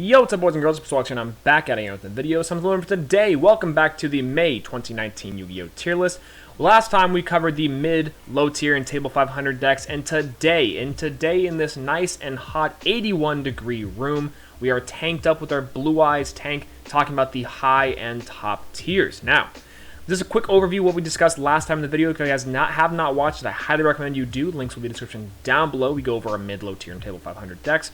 Yo, what's up boys and girls, it's SwoleTrain. I'm back at it with the video. Something for today. Welcome back to the May 2019 Yu-Gi-Oh! Tier list. Last time we covered the mid, low tier, and table 500 decks, and today in this nice and hot 81-degree room, we are tanked up with our Blue Eyes tank, talking about the high and top tiers. Now, this is a quick overview of what we discussed last time in the video. If you guys have not watched it, I highly recommend you do. Links will be in the description down below. We go over our mid, low tier, and table 500 decks.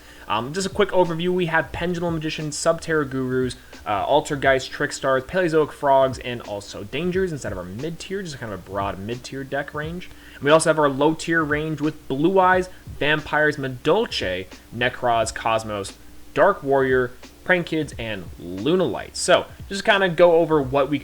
Just a quick overview. We had Pendulum Magicians, Subterra Gurus, Altergeist, Trickstars, Paleozoic Frogs, and also Dangers instead of our mid tier, just kind of a broad mid tier deck range. And we also have our low tier range with Blue Eyes, Vampires, Madolche, Necros, Cosmos, Dark Warrior, Prank Kids, and Lunalight. So, just kind of go over why we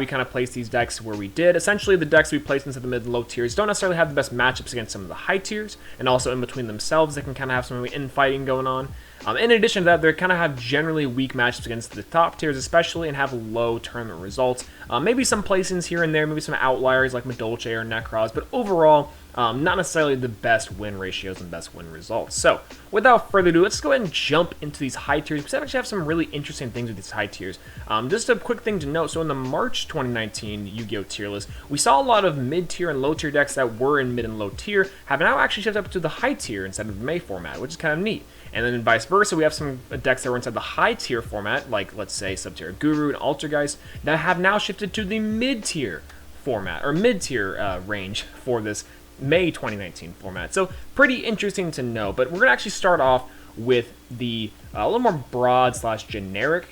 kind of placed these decks where we did. Essentially, the decks we placed into the mid and low tiers don't necessarily have the best matchups against some of the high tiers, and also in between themselves, they can kind of have some infighting going on. In addition to that, they kind of have generally weak matchups against the top tiers, especially, and have low tournament results. Maybe some placings here and there, maybe some outliers like Madolche or Necros, but overall, not necessarily the best win ratios and best win results. So, without further ado, let's go ahead and jump into these high tiers, because I actually have some really interesting things with these high tiers. Just a quick thing to note, so in the March 2019 Yu-Gi-Oh! Tier list, we saw a lot of mid-tier and low-tier decks that were in mid and low tier have now actually shifted up to the high tier instead of the May format, which is kind of neat. And then vice versa, we have some decks that were inside the high tier format, like let's say Subterra Guru and Altergeist, that have now shifted to the mid-tier format, or mid-tier range for this May 2019 format. So pretty interesting to know, but we're going to actually start off with the a little more broad slash generic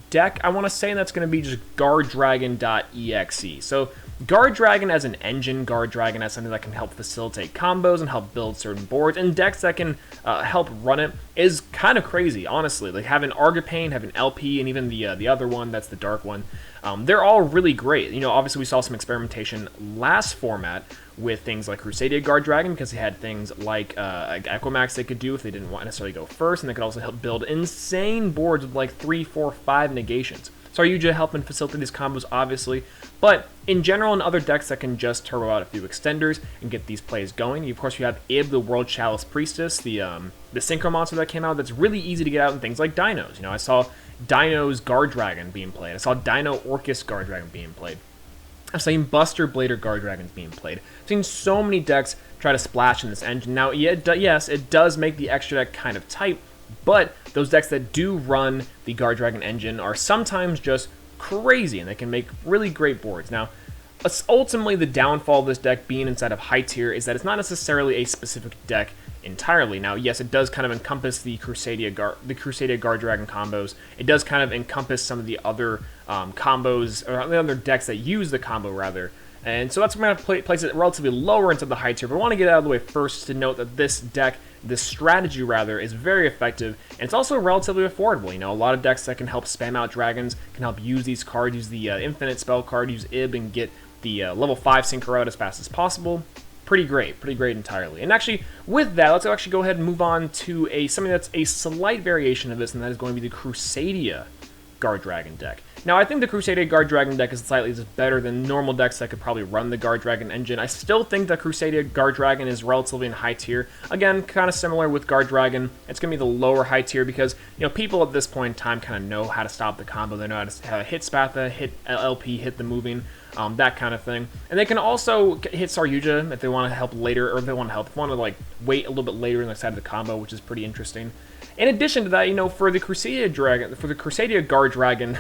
deck, I want to say, and that's going to be just GuardDragon.exe. So Guard Dragon as an engine, Guard Dragon as something that can help facilitate combos and help build certain boards, and decks that can help run it is kind of crazy, honestly. Like having Argipane, having LP, and even the other one, that's the dark one. They're all really great. You know, obviously we saw some experimentation last format with things like Crusader Guard Dragon, because they had things like Equimax they could do if they didn't want necessarily go first, and they could also help build insane boards with like 3, 4, 5 negations. So are usually helping facilitate these combos, obviously, but in general, in other decks that can just turbo out a few extenders and get these plays going, of course you have Ib, the World Chalice Priestess, the Synchro monster that came out that's really easy to get out in things like Dinos. You know, I saw Dino's Guard Dragon being played. I saw Dino Orcas Guard Dragon being played. I've seen Buster Blader Guard Dragons being played. I've seen so many decks try to splash in this engine. Now, yes, it does make the extra deck kind of tight, but those decks that do run the Guard Dragon engine are sometimes just crazy, and they can make really great boards. Now, ultimately, the downfall of this deck being inside of high tier is that it's not necessarily a specific deck entirely. Now, yes, it does kind of encompass the Crusader Guard Dragon combos. It does kind of encompass some of the other combos, or the other decks that use the combo, rather. And so that's why I'm going to place it relatively lower into the high tier, but I want to get out of the way first to note that this deck, this strategy rather, is very effective, and it's also relatively affordable. You know, a lot of decks that can help spam out dragons can help use these cards, use the infinite spell card, use Ib, and get the level 5 synchro out as fast as possible. Pretty great entirely. And actually, with that, let's actually go ahead and move on to something that's a slight variation of this, and that is going to be the Crusader Guard Dragon deck. Now, I think the Crusader Guard Dragon deck is slightly just better than normal decks that could probably run the Guard Dragon engine. I still think that Crusader Guard Dragon is relatively in high tier. Again, kind of similar with Guard Dragon. It's going to be the lower high tier because, you know, people at this point in time kind of know how to stop the combo. They know how to hit Spatha, hit LP, hit the moving, that kind of thing. And they can also hit Saryuja if they want to help later, or if they want to like wait a little bit later in the side of the combo, which is pretty interesting. In addition to that, you know, for the Crusader Guard Dragon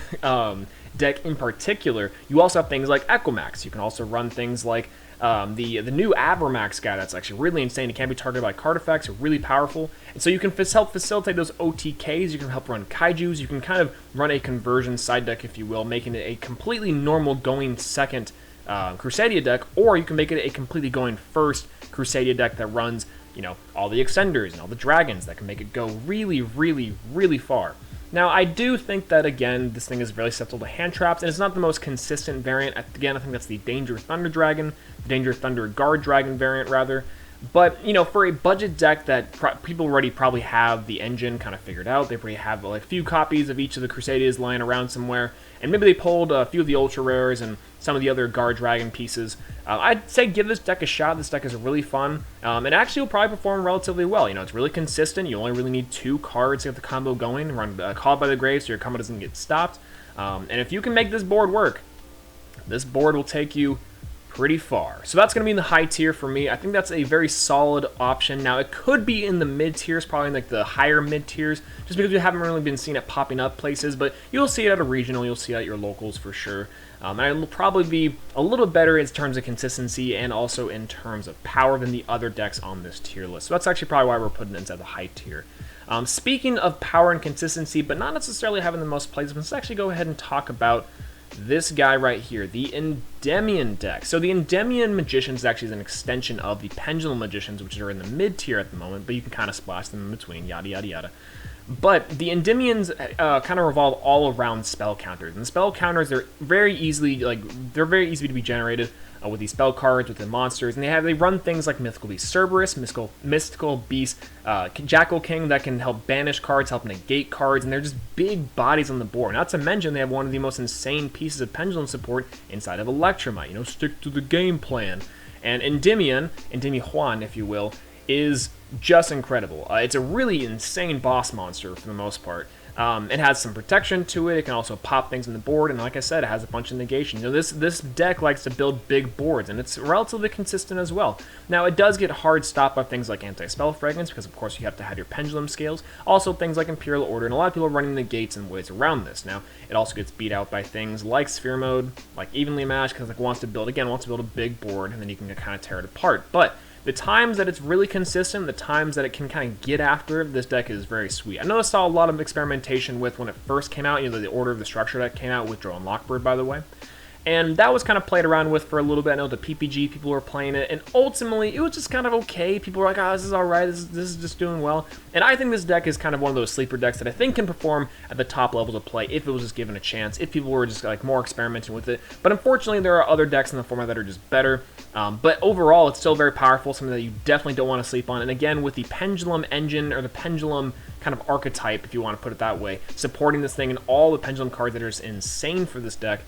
deck in particular, you also have things like Equimax. You can also run things like the new Avramax guy that's actually really insane. It can be targeted by card effects, really powerful. And so you can help facilitate those OTKs, you can help run Kaijus, you can kind of run a conversion side deck, if you will, making it a completely normal going second Crusader deck, or you can make it a completely going first Crusader deck that runs, you know, all the extenders and all the dragons that can make it go really, really, really far. Now, I do think that, again, this thing is very susceptible to hand traps, and it's not the most consistent variant. Again, I think that's the Danger Thunder Dragon, the Danger Thunder Guard Dragon variant, rather. But, for a budget deck that people already probably have the engine kind of figured out, they probably have like a few copies of each of the Crusaders lying around somewhere, and maybe they pulled a few of the Ultra Rares and some of the other Guard Dragon pieces, I'd say give this deck a shot. This deck is really fun, and actually will probably perform relatively well. It's really consistent. You only really need 2 cards to get the combo going. Run Called by the Grave so your combo doesn't get stopped. And if you can make this board work, this board will take you pretty far. So that's going to be in the high tier for me. I think that's a very solid option. Now, it could be in the mid tiers, probably in like the higher mid tiers, just because we haven't really been seeing it popping up places, but you'll see it at a regional, you'll see it at your locals for sure. And it'll probably be a little better in terms of consistency and also in terms of power than the other decks on this tier list. So that's actually probably why we're putting it inside the high tier. Speaking of power and consistency, but not necessarily having the most plays, let's actually go ahead and talk about this guy right here, the Endymion deck. So the Endymion Magicians actually is an extension of the Pendulum Magicians, which are in the mid tier at the moment, but you can kind of splash them in between, yada yada yada. But the Endymions kind of revolve all around spell counters, and spell counters they're very easy to be generated with these spell cards, with the monsters, and they run things like Mythical Beast Cerberus, Mystical Beast Jackal King that can help banish cards, help negate cards, and they're just big bodies on the board. Not to mention they have one of the most insane pieces of Pendulum support inside of Electromite. Stick to the game plan. And Endymion Juan, if you will, is just incredible. It's a really insane boss monster for the most part. It has some protection to it. It can also pop things on the board, and like I said, it has a bunch of negation. This deck likes to build big boards, and it's relatively consistent as well. Now, it does get hard stopped by things like Anti-Spell Fragments, because of course you have to have your Pendulum Scales. Also things like Imperial Order, and a lot of people are running negates and ways around this. Now, it also gets beat out by things like Sphere Mode, like Evenly Matched, because it wants to build a big board, and then you can kind of tear it apart. But the times that it's really consistent, the times that it can kind of get after, this deck is very sweet. I know I saw a lot of experimentation with when it first came out, the Order of the Structure that came out with Drone Lockbird, by the way. And that was kind of played around with for a little bit. I know the PPG people were playing it, and ultimately it was just kind of okay. People were like, oh, this is alright, this is just doing well. And I think this deck is kind of one of those sleeper decks that I think can perform at the top levels of play if it was just given a chance, if people were just like more experimenting with it. But unfortunately, there are other decks in the format that are just better. But overall, it's still very powerful, something that you definitely don't want to sleep on. And again, with the Pendulum engine, or the Pendulum kind of archetype, if you want to put it that way, supporting this thing and all the Pendulum cards that are just insane for this deck,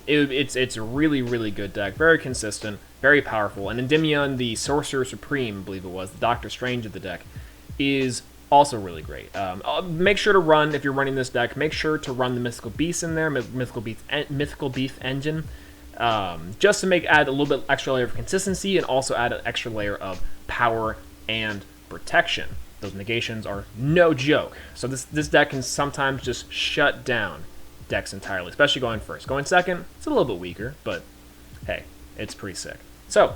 it's a really, really good deck. Very consistent, very powerful. And Endymion, the Sorcerer Supreme, I believe it was, the Doctor Strange of the deck, is also really great. Make sure to run, if you're running this deck, make sure to run the Mythical Beast in there, Mythical Beast engine, just to add a little bit extra layer of consistency and also add an extra layer of power and protection. Those negations are no joke. So this deck can sometimes just shut down decks entirely, especially going first. Going second, it's a little bit weaker, but hey, it's pretty sick. So,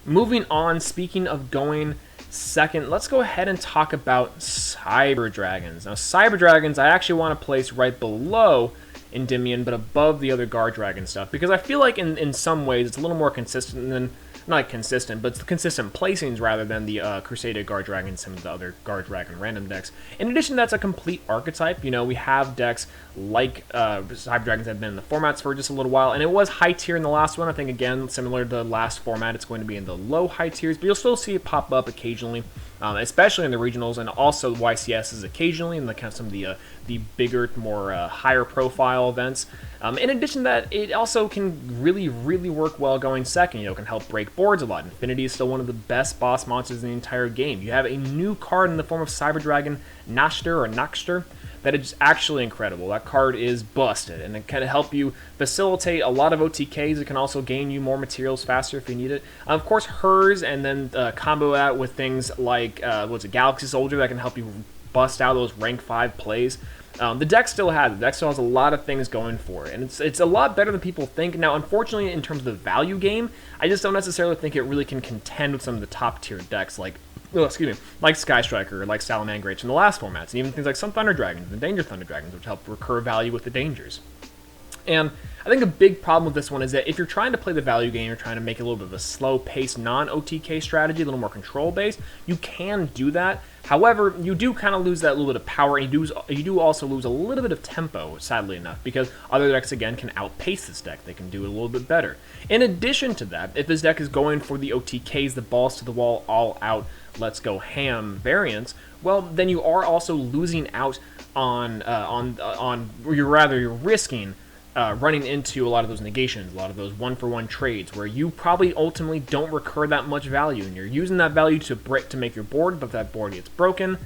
moving on, speaking of going second, let's go ahead and talk about Cyber Dragons. Now, Cyber Dragons, I actually want to place right below Endymion, but above the other Guard Dragon stuff, because I feel like in some ways it's a little more consistent than, not consistent, but it's consistent placings rather than the Crusader Guard Dragon and some of the other Guard Dragon random decks. In addition, that's a complete archetype. We have decks like Cyber Dragons that have been in the formats for just a little while, and it was high tier in the last one. I think, again, similar to the last format, it's going to be in the low high tiers, but you'll still see it pop up occasionally, especially in the regionals, and also YCSs occasionally in some of the bigger, more higher profile events. In addition to that, it also can really, really work well going second. It can help break boards a lot. Infinity is still one of the best boss monsters in the entire game. You have a new card in the form of Cyber Dragon Naxter that is actually incredible. That card is busted, and it can help you facilitate a lot of OTKs. It can also gain you more materials faster if you need it. Of course, hers, and then combo that with things like Galaxy Soldier that can help you bust out those rank 5 plays. The deck still has a lot of things going for it, and it's a lot better than people think. Now, unfortunately, in terms of the value game, I just don't necessarily think it really can contend with some of the top tier decks like Sky Striker or like Salomon from the last formats, and even things like some Thunder Dragons and Danger Thunder Dragons, which help recur value with the dangers. And I think a big problem with this one is that if you're trying to play the value game, you're trying to make it a little bit of a slow-paced, non-OTK strategy, a little more control-based, you can do that. However, you do kind of lose that little bit of power, and you do also lose a little bit of tempo, sadly enough, because other decks, again, can outpace this deck. They can do it a little bit better. In addition to that, if this deck is going for the OTKs, the balls to the wall, all out, let's go ham variants, well, then you are also losing out you're risking running into a lot of those negations, a lot of those one-for-one trades, where you probably ultimately don't recur that much value, and you're using that value to make your board, but if that board gets broken,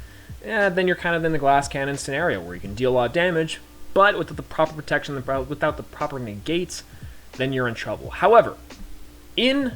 then you're kind of in the glass cannon scenario, where you can deal a lot of damage, but without the proper protection, without the proper negates, then you're in trouble. However, in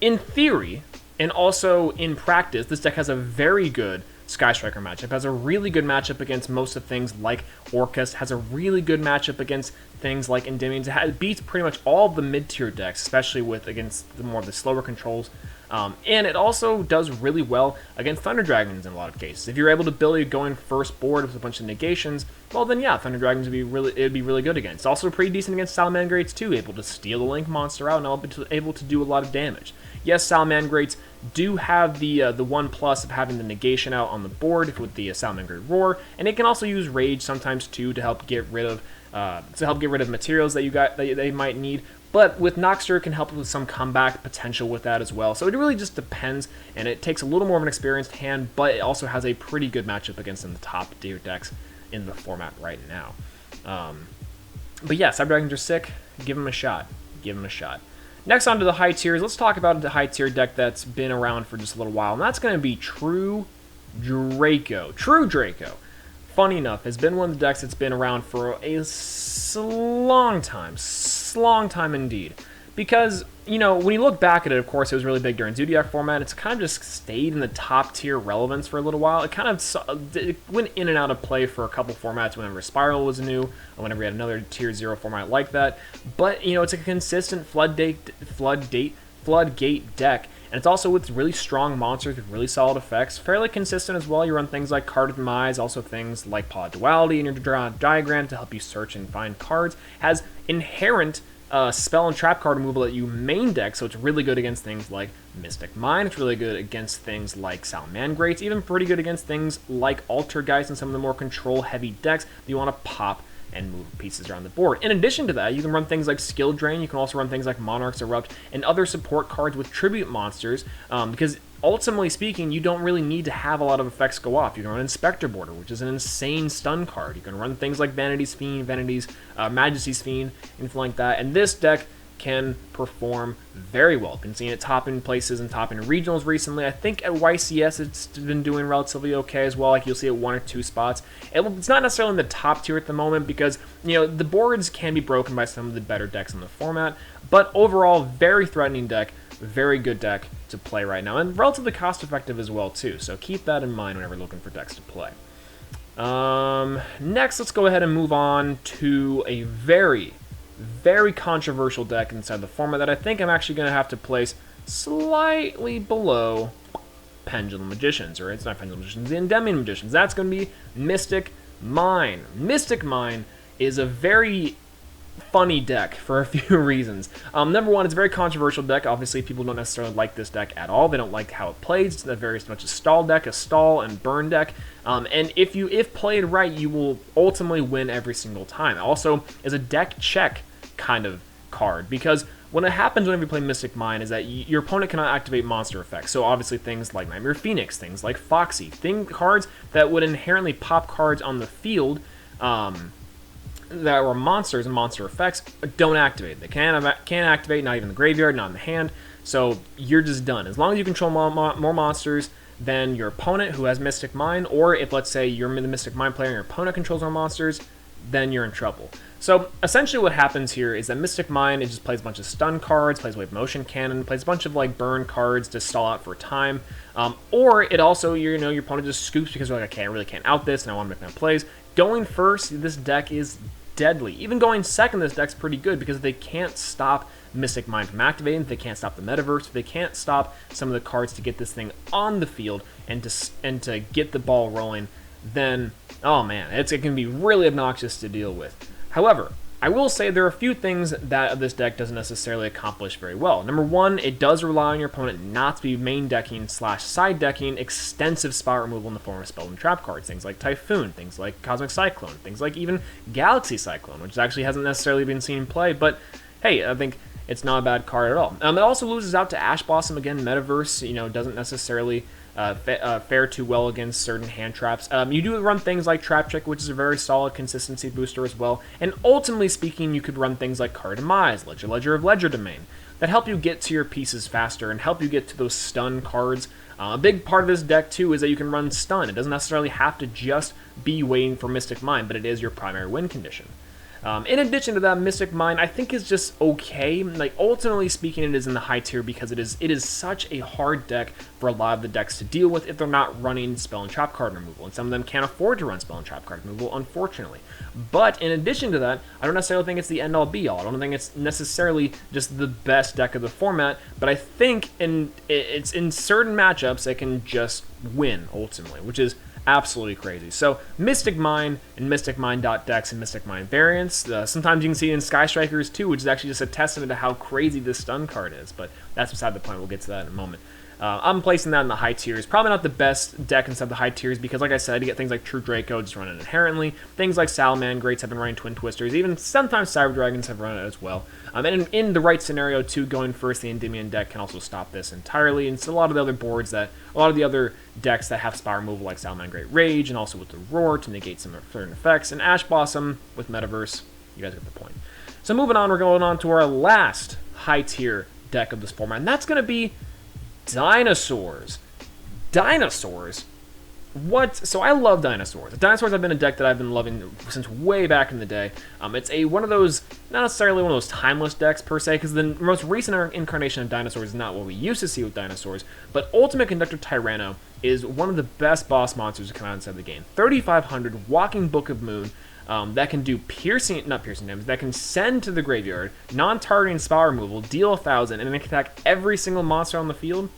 theory, and also in practice, this deck has a very good Sky Striker matchup, has a really good matchup against most of things like Orcas, has a really good matchup against things like Endymions. It beats pretty much all of the mid-tier decks, especially against the slower controls. And it also does really well against Thunder Dragons in a lot of cases. If you're able to build a going first board with a bunch of negations, well then yeah, Thunder Dragons would be really good against. Also pretty decent against Salamangreats too, able to steal the Link monster out and able to do a lot of damage. Yes, Salamangreats do have the 1+ of having the negation out on the board with the Salamangreat Roar, and it can also use Rage sometimes too to help get rid of materials that they might need. But with Noxter, it can help with some comeback potential with that as well. So it really just depends, and it takes a little more of an experienced hand, but it also has a pretty good matchup against some of the top tier decks in the format right now. But yeah, Cyber Dragons are sick. Give them a shot. Give them a shot. Next on to the high tiers, let's talk about the high tier deck that's been around for just a little while, and that's going to be True Draco. True Draco, funny enough, has been one of the decks that's been around for a long time indeed. Because, you know, when you look back at it, of course, it was really big during Zodiac format. It's kind of just stayed in the top tier relevance for a little while. It kind of it went in and out of play for a couple formats whenever Spiral was new, or whenever we had another tier 0 format like that. But, you know, it's a consistent floodgate deck, and it's also with really strong monsters with really solid effects. Fairly consistent as well. You run things like Card of Demise, also things like Pod Duality in your diagram to help you search and find cards. Has inherent spell and trap card removal that you main deck, so it's really good against things like Mystic Mine. It's really good against things like Salamangreats, even pretty good against things like Altergeist and some of the more control-heavy decks that you want to pop and move pieces around the board. In addition to that, you can run things like Skill Drain. You can also run things like Monarch's Erupt and other support cards with tribute monsters, because ultimately speaking, you don't really need to have a lot of effects go off. You can run Inspector Border, which is an insane stun card. You can run things like Vanity's Fiend, Majesty's Fiend, anything like that. And this deck can perform very well. Been seeing it top in places and top in regionals recently. I think at YCS it's been doing relatively okay as well. Like you'll see it 1 or 2 spots. It's not necessarily in the top tier at the moment because, you know, the boards can be broken by some of the better decks in the format. But overall, very threatening deck. Very good deck to play right now, and relatively cost-effective as well too, so keep that in mind whenever looking for decks to play. Next, let's go ahead and move on to a very controversial deck inside the format that I think I'm actually going to have to place slightly below Pendulum Magicians, or it's not Pendulum Magicians, the Endymion Magicians. That's going to be Mystic Mine. Mystic Mine is a very funny deck for a few reasons. Number one, it's a very controversial deck. Obviously, people don't necessarily like this deck at all. They don't like how it plays. It's very much a stall deck, a stall and burn deck. And if played right, you will ultimately win every single time. Also, is a deck check kind of card, because what happens whenever you play Mystic Mine is that your opponent cannot activate monster effects. So obviously things like Nightmare Phoenix, things like Foxy, cards that would inherently pop cards on the field, that were monsters and monster effects, don't activate. They can't activate, not even in the graveyard, not in the hand, so you're just done. As long as you control more monsters than your opponent who has Mystic Mine, or if, let's say, you're the Mystic Mine player and your opponent controls more monsters, then you're in trouble. So essentially what happens here is that Mystic Mine, it just plays a bunch of stun cards, plays Wave Motion Cannon, plays a bunch of like burn cards to stall out for time, or it also, your opponent just scoops because they're like, okay, I really can't out this and I want to make my plays. Going first, this deck is deadly. Even going second, this deck's pretty good because they can't stop Mystic Mine from activating, they can't stop the Metaverse, they can't stop some of the cards to get this thing on the field and to get the ball rolling, then, oh man, it can be really obnoxious to deal with. However, I will say there are a few things that this deck doesn't necessarily accomplish very well. Number one, it does rely on your opponent not to be main decking / side decking extensive spot removal in the form of spell and trap cards. Things like Typhoon, things like Cosmic Cyclone, things like even Galaxy Cyclone, which actually hasn't necessarily been seen in play, but hey, I think it's not a bad card at all. It also loses out to Ash Blossom again. Metaverse, doesn't necessarily fare too well against certain hand traps. You do run things like Trap Trick, which is a very solid consistency booster as well. And ultimately speaking, you could run things like Card Demise, Ledger of Ledger Domain, that help you get to your pieces faster and help you get to those stun cards. A big part of this deck, too, is that you can run stun. It doesn't necessarily have to just be waiting for Mystic Mine, but it is your primary win condition. In addition to that, Mystic Mine I think is just okay. Like, ultimately speaking, it is in the high tier because it is such a hard deck for a lot of the decks to deal with if they're not running spell and trap card removal, and some of them can't afford to run spell and trap card removal, unfortunately. But in addition to that, I don't necessarily think it's the end-all be-all. I don't think it's necessarily just the best deck of the format, but I think it's in certain matchups it can just win ultimately, which is absolutely crazy. So Mystic Mine and Mystic Mine decks and Mystic Mine variants. Sometimes you can see it in Sky Strikers too, which is actually just a testament to how crazy this stun card is. But that's beside the point. We'll get to that in a moment. I'm placing that in the high tiers. Probably not the best deck inside the high tiers because, like I said, you get things like True Draco just run it inherently. Things like Salomon Greats have been running Twin Twisters. Even sometimes Cyber Dragons have run it as well. And in the right scenario, too, going first, the Endymion deck can also stop this entirely. And so a lot of the other decks that have spell removal, like Salomon Great Rage, and also with the Roar to negate some certain effects, and Ash Blossom with Metaverse. You guys get the point. So moving on, we're going on to our last high tier deck of this format, and that's going to be Dinosaurs. Dinosaurs? What? So I love Dinosaurs. Dinosaurs have been a deck that I've been loving since way back in the day. It's one of those, not necessarily one of those timeless decks per se, because the most recent incarnation of Dinosaurs is not what we used to see with Dinosaurs, but Ultimate Conductor Tyranno is one of the best boss monsters to come out inside the game. 3,500 Walking Book of Moon, that can do not piercing damage, that can send to the graveyard, non-targeting spell removal, deal 1,000, and then attack every single monster on the field.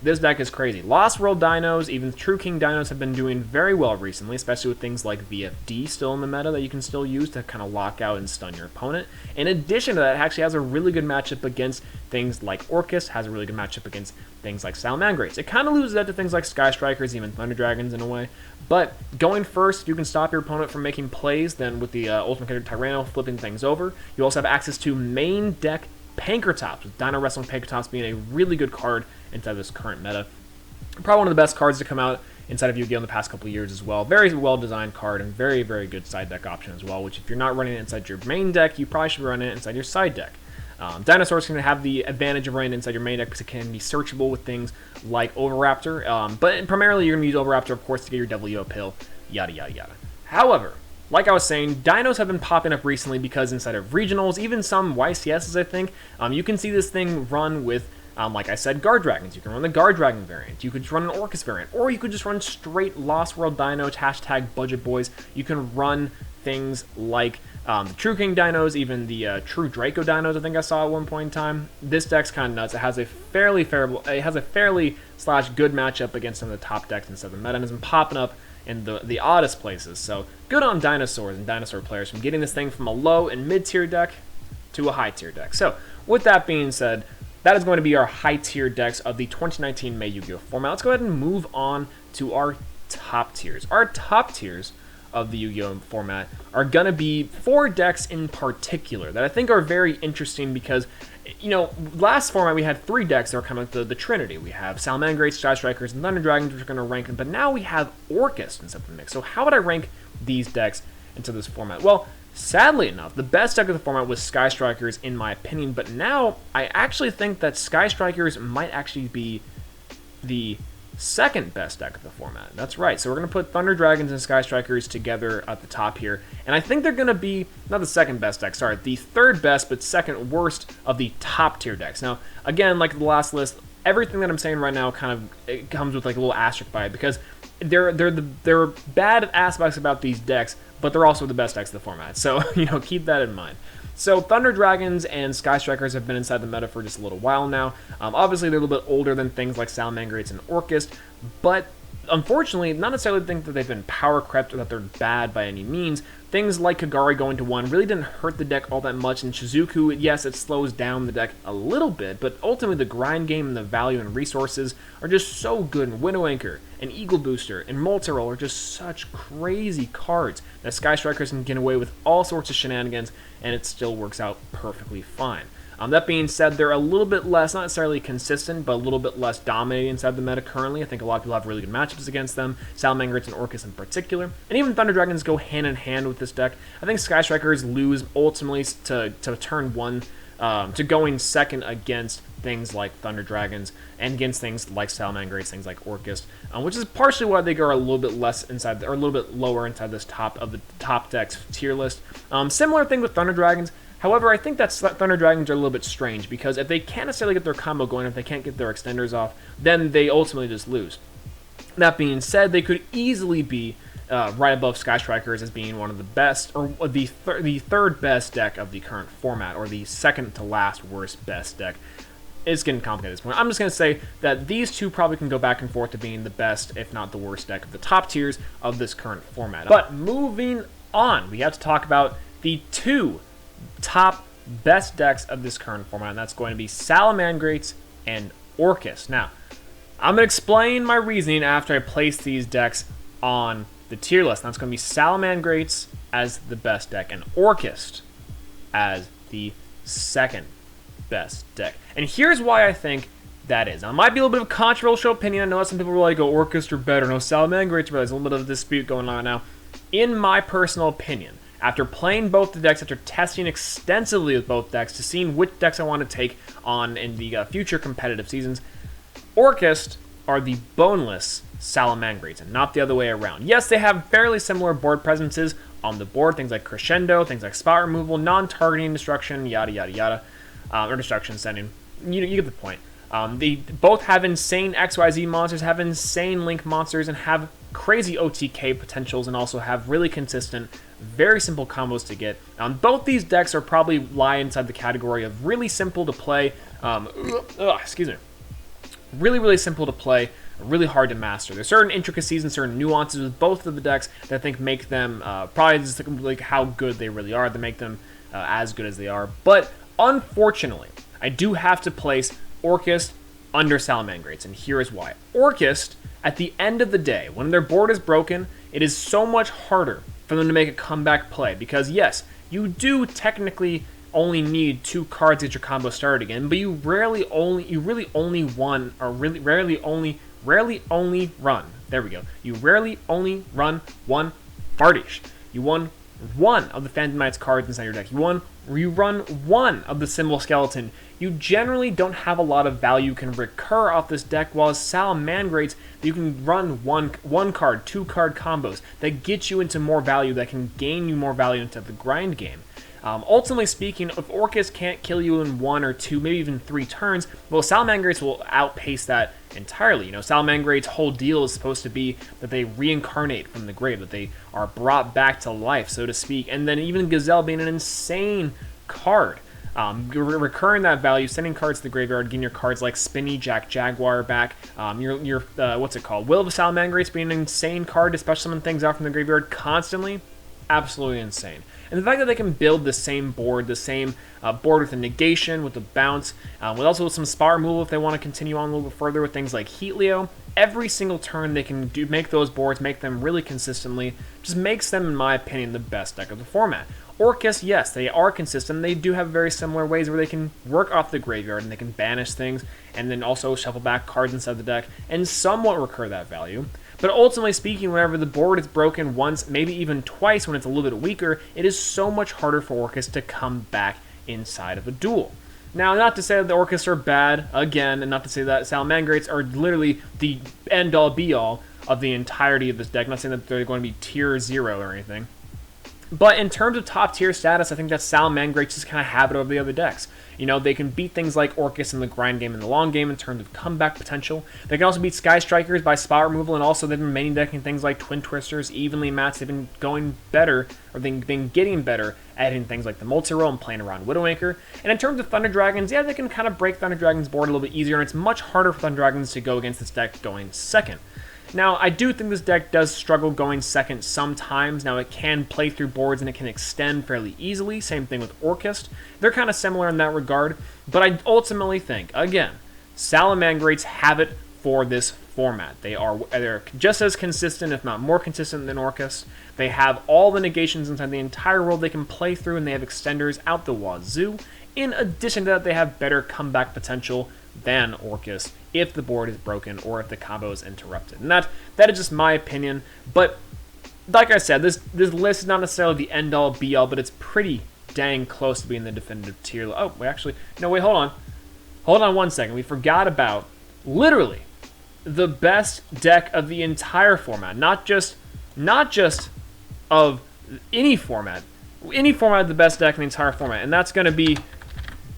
This deck is crazy. Lost World Dinos, even True King Dinos have been doing very well recently, especially with things like VFD still in the meta that you can still use to kind of lock out and stun your opponent. In addition to that, it actually has a really good matchup against things like Orcas, has a really good matchup against things like Salomon Greats. It kind of loses out to things like Sky Strikers, even Thunder Dragons in a way. But going first, if you can stop your opponent from making plays, then with the Ultimate Conductor Tyranno flipping things over, you also have access to main deck Pankratops, with Dino Wrestling Pankratops being a really good card inside this current meta. Probably one of the best cards to come out inside of Yu-Gi-Oh! In the past couple of years as well. Very well-designed card and very, very good side deck option as well, which if you're not running it inside your main deck, you probably should run it inside your side deck. Dinosaurs can have the advantage of running inside your main deck because it can be searchable with things like Overraptor, but primarily you're going to use Overraptor, of course, to get your WO pill, yada, yada, yada. However, like I was saying, dinos have been popping up recently because inside of regionals, even some YCSs, I think, you can see this thing run with, like I said, Guard Dragons. You can run the Guard Dragon variant. You could just run an Orcas variant. Or you could just run straight Lost World Dinos, hashtag Budget Boys. You can run things like the True King Dinos, even the True Draco Dinos, I think I saw at one point in time. This deck's kind of nuts. It has a fairly slash good matchup against some of the top decks inside the meta, and has been popping up in the oddest places. So good on Dinosaurs and Dinosaur players from getting this thing from a low and mid-tier deck to a high-tier deck. So with that being said, that is going to be our high-tier decks of the 2019 May Yu-Gi-Oh! Format. Let's go ahead and move on to our top tiers. Our top tiers of the Yu-Gi-Oh! Format are going to be 4 decks in particular that I think are very interesting because, last format we had 3 decks that are kind of the Trinity. We have Salomon Greats, Sky Strikers, and Thunder Dragons, which are going to rank them, but now we have Orcas inside the mix. So how would I rank these decks into this format? Well, sadly enough, the best deck of the format was Sky Strikers in my opinion, but now I actually think that Sky Strikers might actually be the second best deck of the format. That's right. So we're going to put Thunder Dragons and Sky Strikers together at the top here. And I think they're going to be, not the second best deck, sorry, the third best but second worst of the top tier decks. Now, again, like the last list, everything that I'm saying right now it comes with like a little asterisk by it because there are bad aspects about these decks, but they're also the best decks of the format. So, keep that in mind. So Thunder Dragons and Sky Strikers have been inside the meta for just a little while now. Obviously, they're a little bit older than things like Salomon Greats and Orcas, but unfortunately, not necessarily think that they've been power crept or that they're bad by any means. Things like Kagari going to 1 really didn't hurt the deck all that much, and Shizuku, yes, it slows down the deck a little bit, but ultimately the grind game and the value and resources are just so good, and Widow Anchor, and Eagle Booster, and Multi-Roll are just such crazy cards that Sky Strikers can get away with all sorts of shenanigans, and it still works out perfectly fine. That being said, they're a little bit less, not necessarily consistent, but a little bit less dominating inside the meta currently. I think a lot of people have really good matchups against them, Salamangreats and Orcas in particular. And even Thunder Dragons go hand in hand with this deck. I think Sky Strikers lose ultimately to turn 1, to going second against things like Thunder Dragons and against things like Salamangreats, things like Orcas, which is partially why they go a little bit less inside, or a little bit lower inside this top of the top decks tier list. Similar thing with Thunder Dragons. However, I think that Thunder Dragons are a little bit strange, because if they can't necessarily get their combo going, if they can't get their extenders off, then they ultimately just lose. That being said, they could easily be right above Sky Strikers as being one of the best, or the third best deck of the current format, or the second to last worst best deck. It's getting complicated at this point. I'm just going to say that these two probably can go back and forth to being the best, if not the worst deck of the top tiers of this current format. But moving on, we have to talk about the two top best decks of this current format, and that's going to be Salamangreats and Orcas. Now, I'm going to explain my reasoning after I place these decks on the tier list. That's going to be Salamangreats as the best deck and Orcas as the second best deck. And here's why I think that is. Now, it might be a little bit of a controversial opinion. I know some people really go, Orcas are better. No, Salamangreats are better. There's a little bit of a dispute going on now. In my personal opinion, after playing both the decks, after testing extensively with both decks, to seeing which decks I want to take on in the future competitive seasons, Orcas are the boneless Salamangreats, and not the other way around. Yes, they have fairly similar board presences on the board, things like Crescendo, things like spot removal, non-targeting destruction, yada yada yada, or destruction sending. You get the point. They both have insane XYZ monsters, have insane Link monsters, and have crazy OTK potentials, and also have really consistent, very simple combos to get. Both these decks are probably lie inside the category of really simple to play. Excuse me. Really simple to play, really hard to master. There's certain intricacies and certain nuances with both of the decks that I think make them probably just like how good they really are, that make them as good as they are. But unfortunately, I do have to place Orcas under Salamangreats, and here is why. Orcas, at the end of the day, when their board is broken, it is so much harder for them to make a comeback play, because yes, you do technically only need 2 cards to get your combo started again, but you rarely only run one Fardish. You won 1 of the Phantom Knight's cards inside your deck. You run 1 of the Symbol Skeleton. You generally don't have a lot of value can recur off this deck, while as Salamangreats, you can run one card, 2 card combos that get you into more value, that can gain you more value into the grind game. Ultimately speaking, if Orcas can't kill you in 1 or 2, maybe even 3 turns, well, Salamangreats will outpace that entirely. You know, Salamangreats' whole deal is supposed to be that they reincarnate from the grave, that they are brought back to life, so to speak, and then even Gazelle being an insane card. Recurring that value, sending cards to the graveyard, getting your cards like Spinny, Jaguar back, your what's it called? Will of Salamangreats being an insane card to special summon things out from the graveyard constantly, absolutely insane. And the fact that they can build the same board, board with a negation, with a bounce, with some spot removal if they want to continue on a little bit further with things like Heatleo. Every single turn they can make those boards, make them really consistently, just makes them, in my opinion, the best deck of the format. Orcas, yes, they are consistent. They do have very similar ways where they can work off the graveyard and they can banish things and then also shuffle back cards inside the deck and somewhat recur that value. But ultimately speaking, whenever the board is broken once, maybe even twice when it's a little bit weaker, it is so much harder for Orcas to come back inside of a duel. Now, not to say that the Orcas are bad, again, and not to say that Salamangreats are literally the end-all, be-all of the entirety of this deck. I'm not saying that they're going to be tier 0 or anything. But in terms of top tier status, I think that Salamangreats just kind of have it over the other decks. You know, they can beat things like Orcas in the grind game and the long game in terms of comeback potential. They can also beat Sky Strikers by spot removal, and also they've been main decking things like Twin Twisters, evenly matched. They've been going better, or they've been getting better at hitting things like the Multi-Roll and playing around Widow Anchor. And in terms of Thunder Dragons, yeah, they can kind of break Thunder Dragons' board a little bit easier, and it's much harder for Thunder Dragons to go against this deck going second. Now, I do think this deck does struggle going second sometimes. Now, it can play through boards and it can extend fairly easily. Same thing with Orcas. They're kind of similar in that regard, but I ultimately think, again, Salamangreats have it for this format. They're just as consistent, if not more consistent than Orcas. They have all the negations inside the entire world they can play through, and they have extenders out the wazoo. In addition to that, they have better comeback potential than Orcas if the board is broken or if the combo is interrupted. And that is just my opinion. But like I said, this list is not necessarily the end-all, be-all, but it's pretty dang close to being the definitive tier. Oh, wait, hold on. Hold on one second. We forgot about, literally, the best deck of the entire format. Not just of any format. Any format, the best deck in the entire format. And that's going to be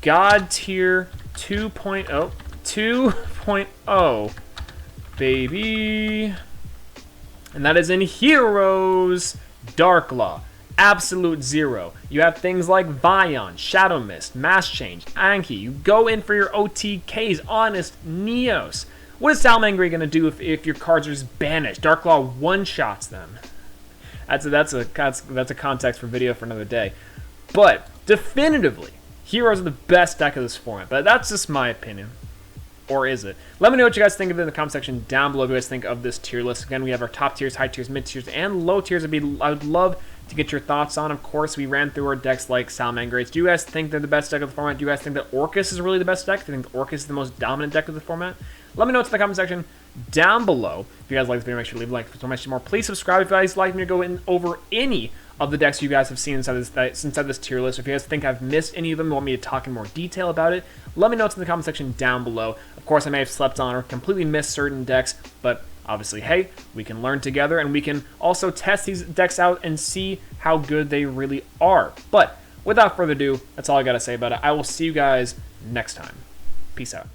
God Tier 2.0. 2.0, baby. And that is in Heroes Darklaw. Absolute Zero. You have things like Vion, Shadow Mist, Mass Change, Anki. You go in for your OTKs, Honest, Neos. What is Salamangreat going to do if your cards are just banished? Darklaw one-shots them. That's a context for video for another day. But definitively, Heroes are the best deck of this format. But that's just my opinion. Or is it? Let me know what you guys think of it in the comment section down below. What you guys think of this tier list. Again, we have our top tiers, high tiers, mid tiers, and low tiers. I would love to get your thoughts on. Of course, we ran through our decks like Salamangreats. Do you guys think they're the best deck of the format? Do you guys think that Orcas is really the best deck? Do you think Orcas is the most dominant deck of the format? Let me know in the comment section down below. If you guys like this video, make sure to leave a like. For so much more, please subscribe. If you guys like me to go in over any of the decks you guys have seen inside this tier list. If you guys think I've missed any of them, want me to talk in more detail about it, let me know in the comment section down below. Of course, I may have slept on or completely missed certain decks, but obviously, hey, we can learn together, and we can also test these decks out and see how good they really are. But without further ado, that's all I got to say about it. I will see you guys next time. Peace out.